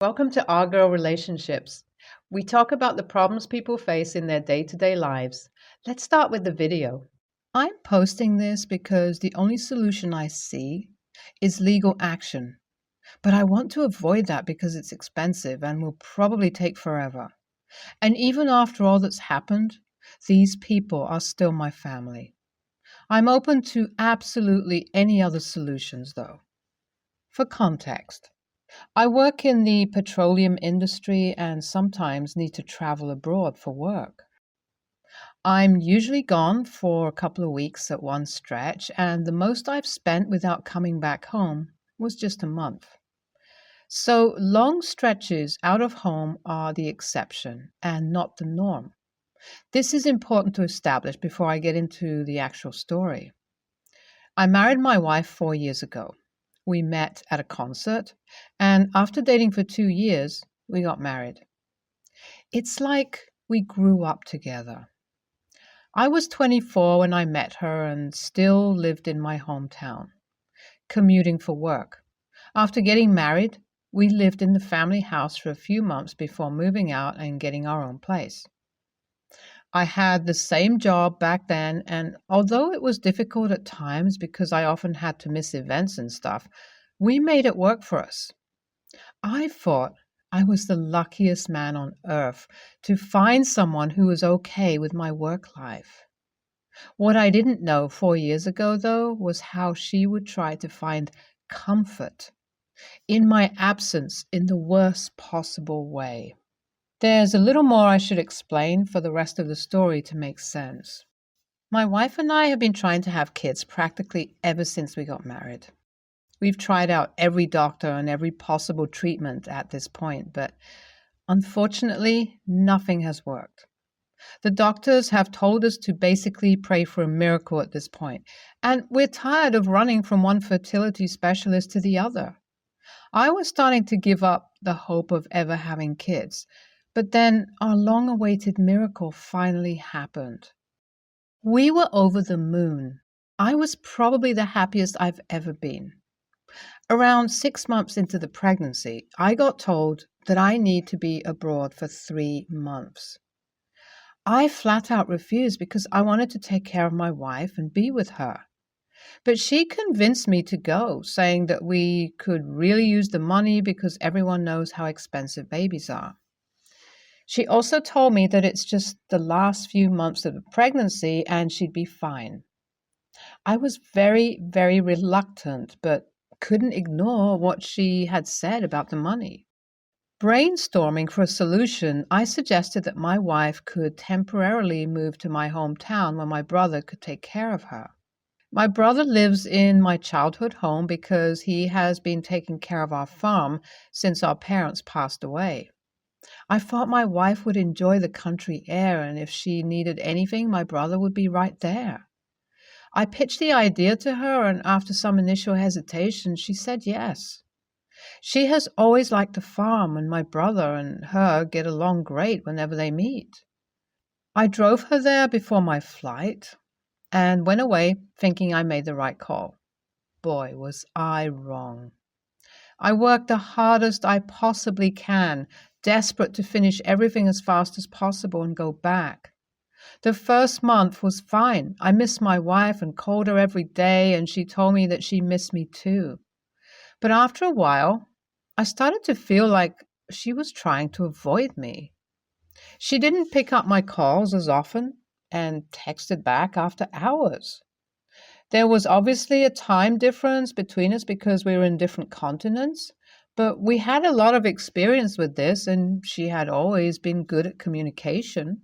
Welcome to Our Girl Relationships. We talk about the problems people face in their day to day lives. Let's start with the video. I'm posting this because the only solution I see is legal action. But I want to avoid that because it's expensive and will probably take forever. And even after all that's happened, these people are still my family. I'm open to absolutely any other solutions, though. For context, I work in the petroleum industry and sometimes need to travel abroad for work. I'm usually gone for a couple of weeks at one stretch, and the most I've spent without coming back home was just a month. So long stretches out of home are the exception and not the norm. This is important to establish before I get into the actual story. I married my wife 4 years ago. We met at a concert, and after dating for 2 years, we got married. It's like we grew up together. I was 24 when I met her and still lived in my hometown, commuting for work. After getting married, we lived in the family house for a few months before moving out and getting our own place. I had the same job back then, and although it was difficult at times because I often had to miss events and stuff, we made it work for us. I thought I was the luckiest man on earth to find someone who was okay with my work life. What I didn't know 4 years ago, though, was how she would try to find comfort in my absence in the worst possible way. There's a little more I should explain for the rest of the story to make sense. My wife and I have been trying to have kids practically ever since we got married. We've tried out every doctor and every possible treatment at this point, but unfortunately, nothing has worked. The doctors have told us to basically pray for a miracle at this point, and we're tired of running from one fertility specialist to the other. I was starting to give up the hope of ever having kids, but then our long-awaited miracle finally happened. We were over the moon. I was probably the happiest I've ever been. Around 6 months into the pregnancy, I got told that I need to be abroad for 3 months. I flat out refused because I wanted to take care of my wife and be with her. But she convinced me to go, saying that we could really use the money because everyone knows how expensive babies are. She also told me that it's just the last few months of the pregnancy and she'd be fine. I was very, very reluctant, but couldn't ignore what she had said about the money. Brainstorming for a solution, I suggested that my wife could temporarily move to my hometown where my brother could take care of her. My brother lives in my childhood home because he has been taking care of our farm since our parents passed away. I thought my wife would enjoy the country air, and if she needed anything, my brother would be right there. I pitched the idea to her, and after some initial hesitation, she said yes. She has always liked the farm, and my brother and her get along great whenever they meet. I drove her there before my flight and went away thinking I made the right call. Boy, was I wrong. I worked the hardest I possibly can, desperate to finish everything as fast as possible and go back. The first month was fine. I missed my wife and called her every day, and she told me that she missed me too. But after a while, I started to feel like she was trying to avoid me. She didn't pick up my calls as often and texted back after hours. There was obviously a time difference between us because we were in different continents, but we had a lot of experience with this, and she had always been good at communication.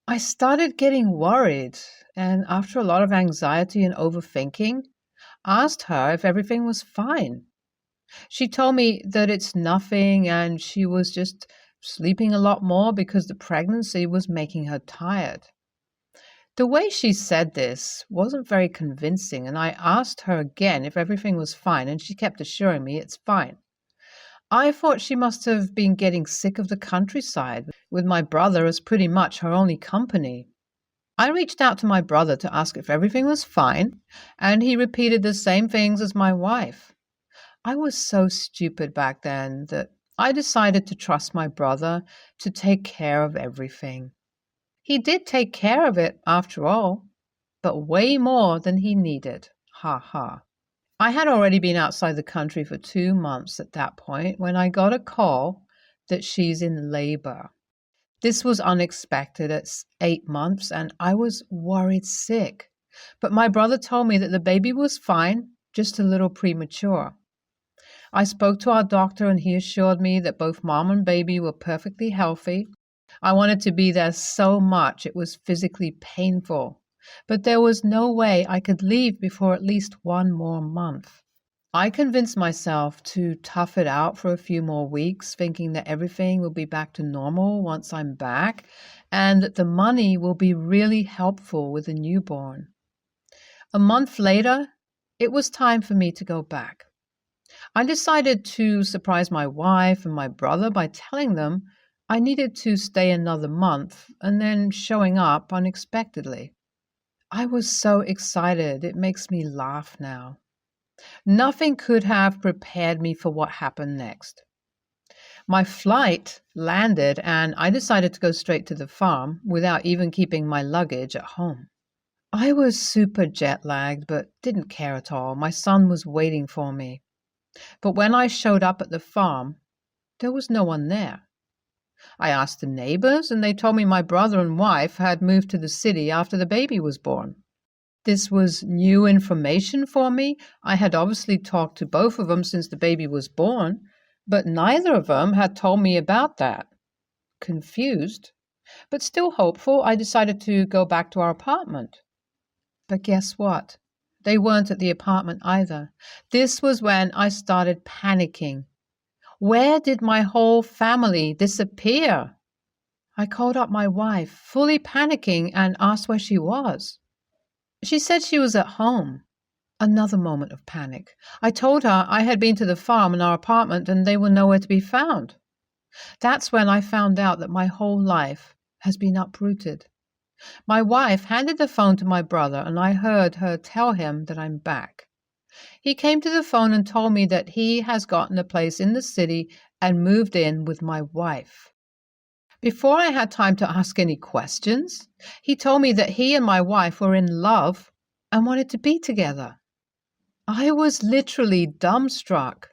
I started getting worried, and after a lot of anxiety and overthinking, asked her if everything was fine. She told me that it's nothing and she was just sleeping a lot more because the pregnancy was making her tired. The way she said this wasn't very convincing, and I asked her again if everything was fine, and she kept assuring me it's fine. I thought she must have been getting sick of the countryside, with my brother as pretty much her only company. I reached out to my brother to ask if everything was fine, and he repeated the same things as my wife. I was so stupid back then that I decided to trust my brother to take care of everything. He did take care of it after all, but way more than he needed. Ha ha. I had already been outside the country for 2 months at that point when I got a call that she's in labor. This was unexpected at 8 months, and I was worried sick. But my brother told me that the baby was fine, just a little premature. I spoke to our doctor, and he assured me that both mom and baby were perfectly healthy. I wanted to be there so much it was physically painful, but there was no way I could leave before at least 1 more month. I convinced myself to tough it out for a few more weeks, thinking that everything will be back to normal once I'm back, and that the money will be really helpful with the newborn. A month later, it was time for me to go back. I decided to surprise my wife and my brother by telling them I needed to stay another month and then showing up unexpectedly. I was so excited, it makes me laugh now. Nothing could have prepared me for what happened next. My flight landed, and I decided to go straight to the farm without even keeping my luggage at home. I was super jet lagged, but didn't care at all. My son was waiting for me. But when I showed up at the farm, there was no one there. I asked the neighbors, and they told me my brother and wife had moved to the city after the baby was born. This was new information for me. I had obviously talked to both of them since the baby was born, but neither of them had told me about that. Confused, but still hopeful, I decided to go back to our apartment. But guess what? They weren't at the apartment either. This was when I started panicking. Where did my whole family disappear? I called up my wife, fully panicking, and asked where she was. She said she was at home. Another moment of panic. I told her I had been to the farm and our apartment and they were nowhere to be found. That's when I found out that my whole life has been uprooted. My wife handed the phone to my brother and I heard her tell him that I'm back. He came to the phone and told me that he has gotten a place in the city and moved in with my wife. Before I had time to ask any questions, he told me that he and my wife were in love and wanted to be together. I was literally dumbstruck.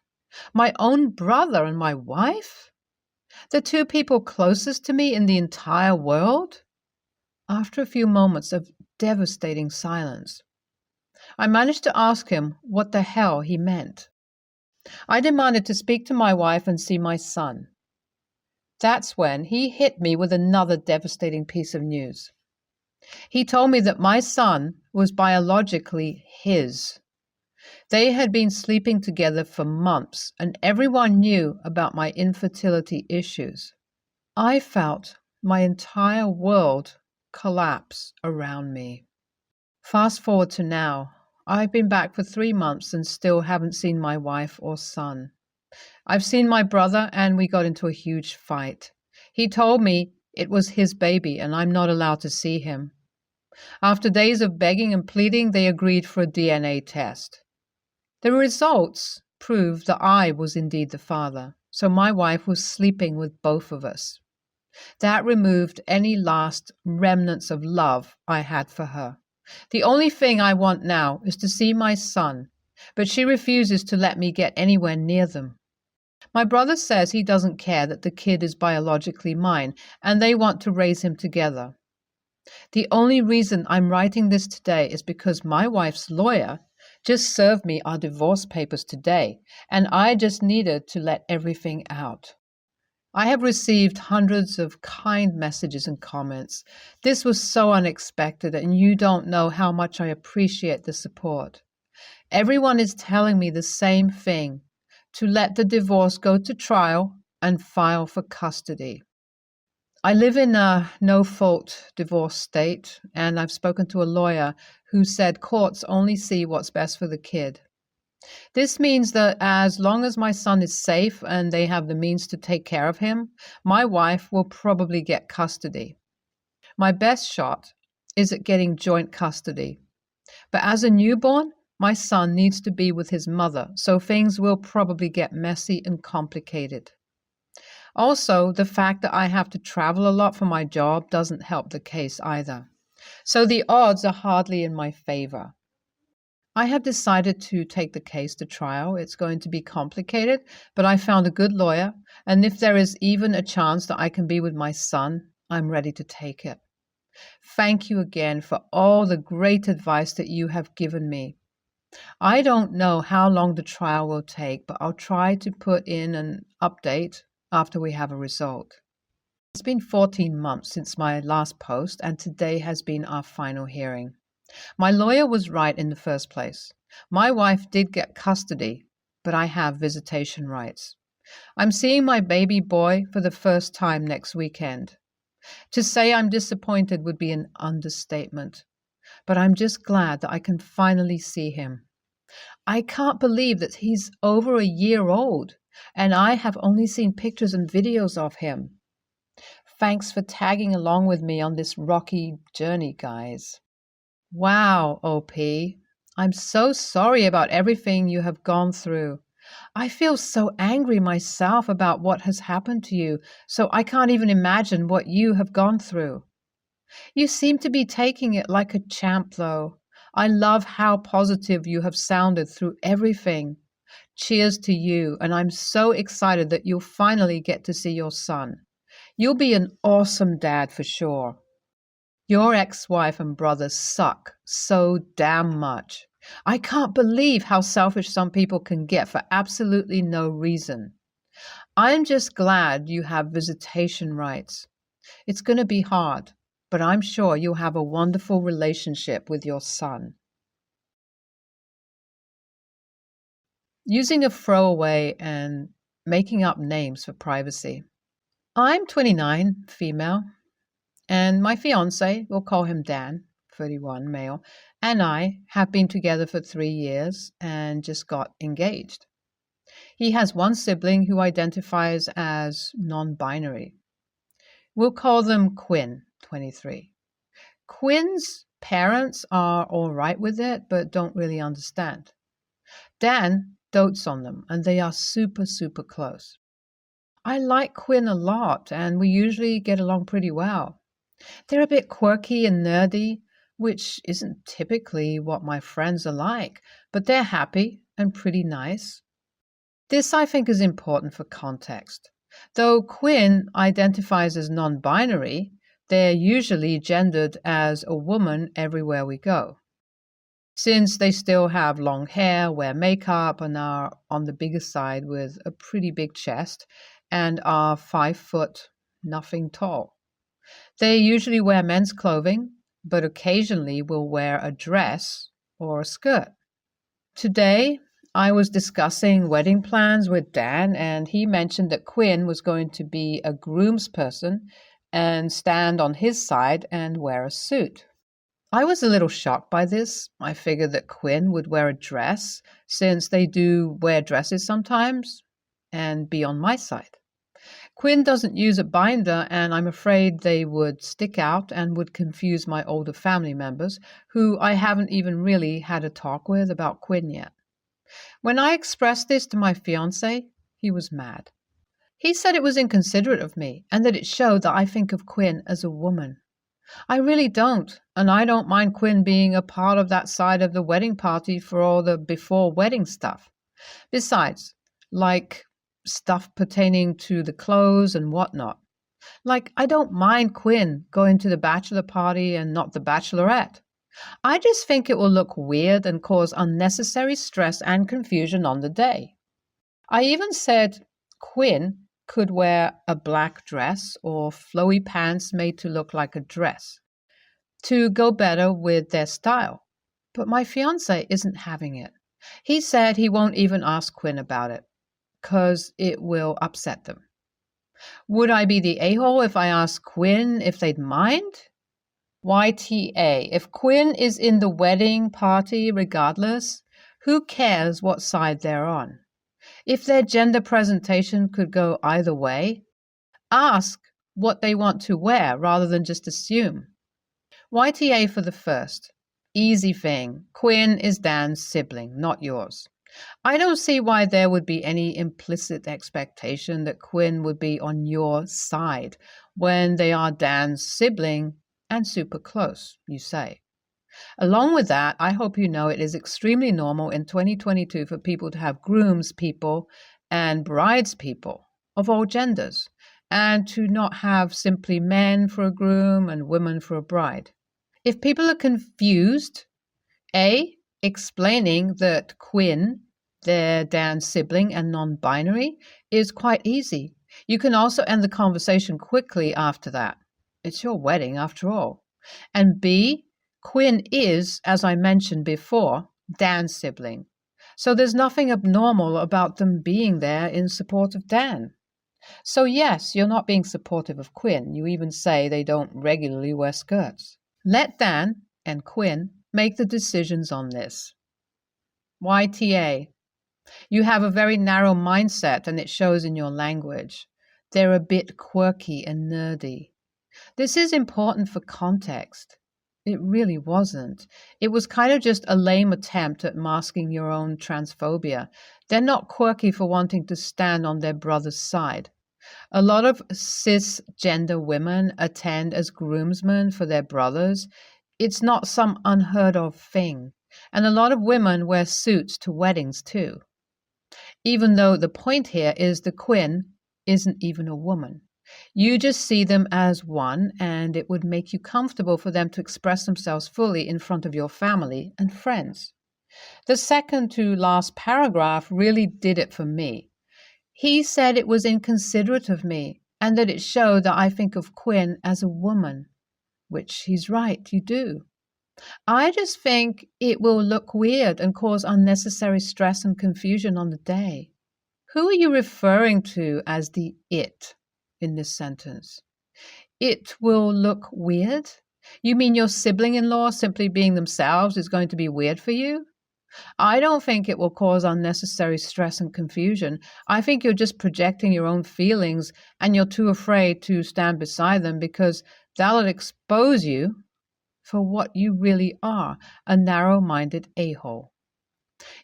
My own brother and my wife? The two people closest to me in the entire world? After a few moments of devastating silence, I managed to ask him what the hell he meant. I demanded to speak to my wife and see my son. That's when he hit me with another devastating piece of news. He told me that my son was biologically his. They had been sleeping together for months, and everyone knew about my infertility issues. I felt my entire world collapse around me. Fast forward to now. I've been back for 3 months and still haven't seen my wife or son. I've seen my brother and we got into a huge fight. He told me it was his baby and I'm not allowed to see him. After days of begging and pleading, they agreed for a DNA test. The results proved that I was indeed the father, so my wife was sleeping with both of us. That removed any last remnants of love I had for her. The only thing I want now is to see my son, but she refuses to let me get anywhere near them. My brother says he doesn't care that the kid is biologically mine, and they want to raise him together. The only reason I'm writing this today is because my wife's lawyer just served me our divorce papers today, and I just needed to let everything out. I have received hundreds of kind messages and comments. This was so unexpected, and you don't know how much I appreciate the support. Everyone is telling me the same thing, to let the divorce go to trial and file for custody. I live in a no-fault divorce state, and I've spoken to a lawyer who said courts only see what's best for the kid. This means that as long as my son is safe and they have the means to take care of him, my wife will probably get custody. My best shot is at getting joint custody. But as a newborn, my son needs to be with his mother, so things will probably get messy and complicated. Also, the fact that I have to travel a lot for my job doesn't help the case either. So the odds are hardly in my favor. I have decided to take the case to trial. It's going to be complicated, but I found a good lawyer, and if there is even a chance that I can be with my son, I'm ready to take it. Thank you again for all the great advice that you have given me. I don't know how long the trial will take, but I'll try to put in an update after we have a result. It's been 14 months since my last post, and today has been our final hearing. My lawyer was right in the first place. My wife did get custody, but I have visitation rights. I'm seeing my baby boy for the first time next weekend. To say I'm disappointed would be an understatement, but I'm just glad that I can finally see him. I can't believe that he's over a year old, and I have only seen pictures and videos of him. Thanks for tagging along with me on this rocky journey, guys. Wow, OP. I'm so sorry about everything you have gone through. I feel so angry myself about what has happened to you, so I can't even imagine what you have gone through. You seem to be taking it like a champ, though. I love how positive you have sounded through everything. Cheers to you, and I'm so excited that you'll finally get to see your son. You'll be an awesome dad for sure. Your ex-wife and brother suck so damn much. I can't believe how selfish some people can get for absolutely no reason. I'm just glad you have visitation rights. It's going to be hard, but I'm sure you'll have a wonderful relationship with your son. Using a throwaway and making up names for privacy. I'm 29, female, and my fiancé, we'll call him Dan, 31, male, and I have been together for 3 years and just got engaged. He has one sibling who identifies as non-binary. We'll call them Quinn, 23. Quinn's parents are all right with it, but don't really understand. Dan dotes on them, and they are super, super close. I like Quinn a lot, and we usually get along pretty well. They're a bit quirky and nerdy, which isn't typically what my friends are like, but they're happy and pretty nice. This, I think, is important for context. Though Quinn identifies as non-binary, they're usually gendered as a woman everywhere we go. Since they still have long hair, wear makeup, and are on the bigger side with a pretty big chest, and are 5 foot nothing tall. They usually wear men's clothing, but occasionally will wear a dress or a skirt. Today, I was discussing wedding plans with Dan, and he mentioned that Quinn was going to be a groomsperson and stand on his side and wear a suit. I was a little shocked by this. I figured that Quinn would wear a dress, since they do wear dresses sometimes, and be on my side. Quinn doesn't use a binder, and I'm afraid they would stick out and would confuse my older family members, who I haven't even really had a talk with about Quinn yet. When I expressed this to my fiancé, he was mad. He said it was inconsiderate of me, and that it showed that I think of Quinn as a woman. I really don't, and I don't mind Quinn being a part of that side of the wedding party for all the before-wedding stuff. Besides, like stuff pertaining to the clothes and whatnot. Like, I don't mind Quinn going to the bachelor party and not the bachelorette. I just think it will look weird and cause unnecessary stress and confusion on the day. I even said Quinn could wear a black dress or flowy pants made to look like a dress to go better with their style. But my fiancé isn't having it. He said he won't even ask Quinn about it, because it will upset them. Would I be the a-hole if I asked Quinn if they'd mind? YTA, if Quinn is in the wedding party regardless, who cares what side they're on? If their gender presentation could go either way, ask what they want to wear rather than just assume. YTA for the first. Easy thing. Quinn is Dan's sibling, not yours. I don't see why there would be any implicit expectation that Quinn would be on your side when they are Dan's sibling and super close, you say. Along with that, I hope you know it is extremely normal in 2022 for people to have grooms people and brides people of all genders, and to not have simply men for a groom and women for a bride. If people are confused, explaining that Quinn, their Dan's sibling and non-binary, is quite easy. You can also end the conversation quickly after that. It's your wedding after all. And B, Quinn is, as I mentioned before, Dan's sibling. So there's nothing abnormal about them being there in support of Dan. So yes, you're not being supportive of Quinn. You even say they don't regularly wear skirts. Let Dan and Quinn make the decisions on this. YTA. You have a very narrow mindset and it shows in your language. They're a bit quirky and nerdy. This is important for context. It really wasn't. It was kind of just a lame attempt at masking your own transphobia. They're not quirky for wanting to stand on their brother's side. A lot of cisgender women attend as groomsmen for their brothers. It's not some unheard of thing. And a lot of women wear suits to weddings too. Even though the point here is the Quinn isn't even a woman. You just see them as one, and it would make you comfortable for them to express themselves fully in front of your family and friends. The second to last paragraph really did it for me. He said it was inconsiderate of me, and that it showed that I think of Quinn as a woman, which he's right, you do. I just think it will look weird and cause unnecessary stress and confusion on the day. Who are you referring to as the it in this sentence? It will look weird? You mean your sibling-in-law simply being themselves is going to be weird for you? I don't think it will cause unnecessary stress and confusion. I think you're just projecting your own feelings and you're too afraid to stand beside them because that'll expose you for what you really are, a narrow-minded a-hole.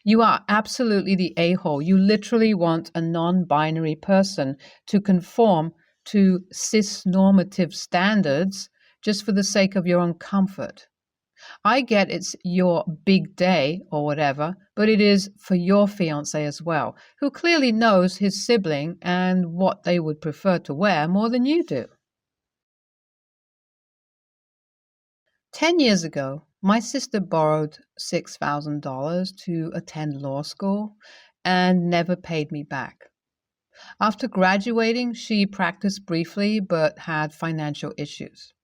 You are absolutely the a-hole. You literally want a non-binary person to conform to cis-normative standards just for the sake of your own comfort. I get it's your big day or whatever, but it is for your fiancé as well, who clearly knows his sibling and what they would prefer to wear more than you do. 10 years ago, my sister borrowed $6,000 to attend law school and never paid me back. After graduating, she practiced briefly but had financial issues.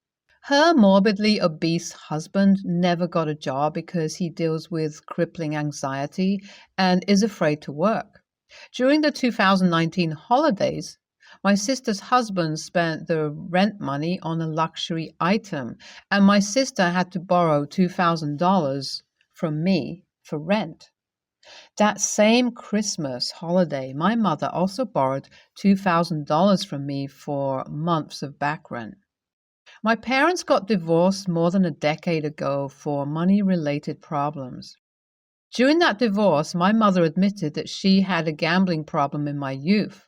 Her morbidly obese husband never got a job because he deals with crippling anxiety and is afraid to work. During the 2019 holidays, my sister's husband spent the rent money on a luxury item, and my sister had to borrow $2,000 from me for rent. That same Christmas holiday, my mother also borrowed $2,000 from me for months of back rent. My parents got divorced more than a decade ago for money-related problems. During that divorce, my mother admitted that she had a gambling problem in my youth.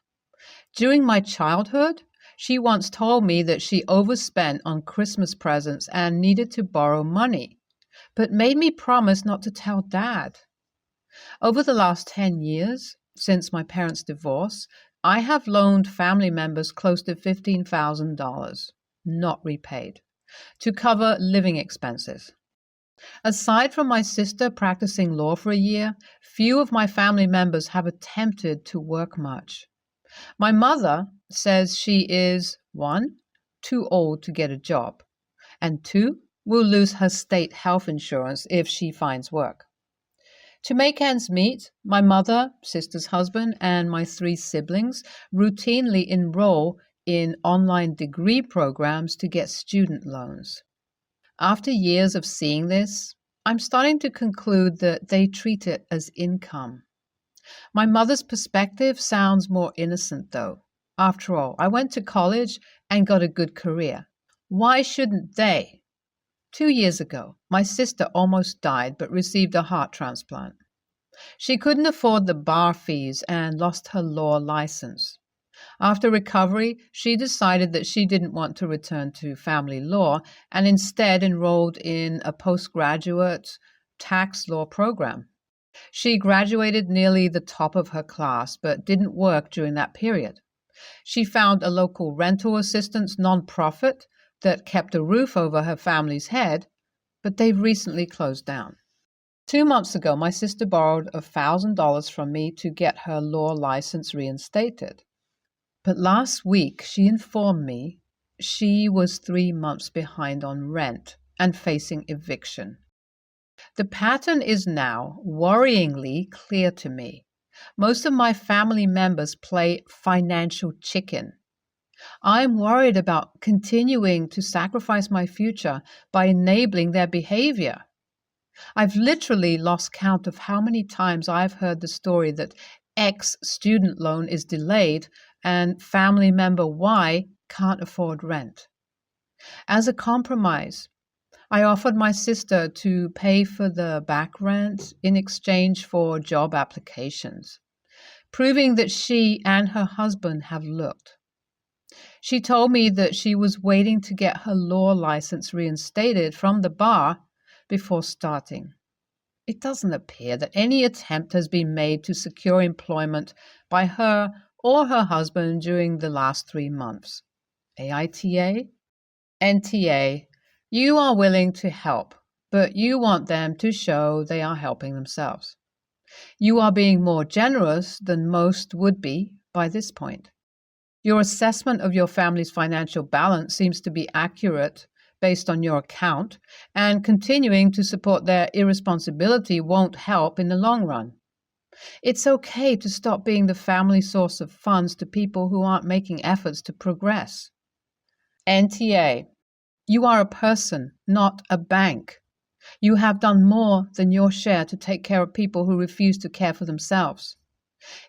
During my childhood, she once told me that she overspent on Christmas presents and needed to borrow money, but made me promise not to tell Dad. Over the last 10 years, since my parents' divorce, I have loaned family members close to $15,000, not repaid, to cover living expenses. Aside from my sister practicing law for a year, few of my family members have attempted to work much. My mother says she is, 1, too old to get a job, and 2, will lose her state health insurance if she finds work. To make ends meet, my mother, sister's husband, and my 3 siblings routinely enroll in online degree programs to get student loans. After years of seeing this, I'm starting to conclude that they treat it as income. My mother's perspective sounds more innocent, though. After all, I went to college and got a good career. Why shouldn't they? 2 years ago, my sister almost died but received a heart transplant. She couldn't afford the bar fees and lost her law license. After recovery, she decided that she didn't want to return to family law and instead enrolled in a postgraduate tax law program. She graduated nearly the top of her class, but didn't work during that period. She found a local rental assistance nonprofit that kept a roof over her family's head, but they've recently closed down. 2 months ago, my sister borrowed $1,000 from me to get her law license reinstated. But last week, she informed me she was 3 months behind on rent and facing eviction. The pattern is now worryingly clear to me. Most of my family members play financial chicken. I'm worried about continuing to sacrifice my future by enabling their behavior. I've literally lost count of how many times I've heard the story that X student loan is delayed and family member Y can't afford rent. As a compromise, I offered my sister to pay for the back rent in exchange for job applications, proving that she and her husband have looked. She told me that she was waiting to get her law license reinstated from the bar before starting. It doesn't appear that any attempt has been made to secure employment by her or her husband during the last 3 months. AITA? NTA, you are willing to help, but you want them to show they are helping themselves. You are being more generous than most would be by this point. Your assessment of your family's financial balance seems to be accurate based on your account, and continuing to support their irresponsibility won't help in the long run. It's okay to stop being the family source of funds to people who aren't making efforts to progress. NTA, you are a person, not a bank. You have done more than your share to take care of people who refuse to care for themselves.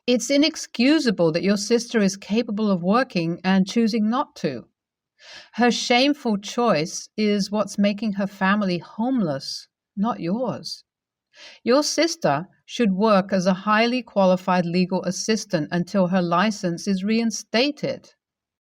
It's inexcusable that your sister is capable of working and choosing not to. Her shameful choice is what's making her family homeless, not yours. Your sister should work as a highly qualified legal assistant until her license is reinstated.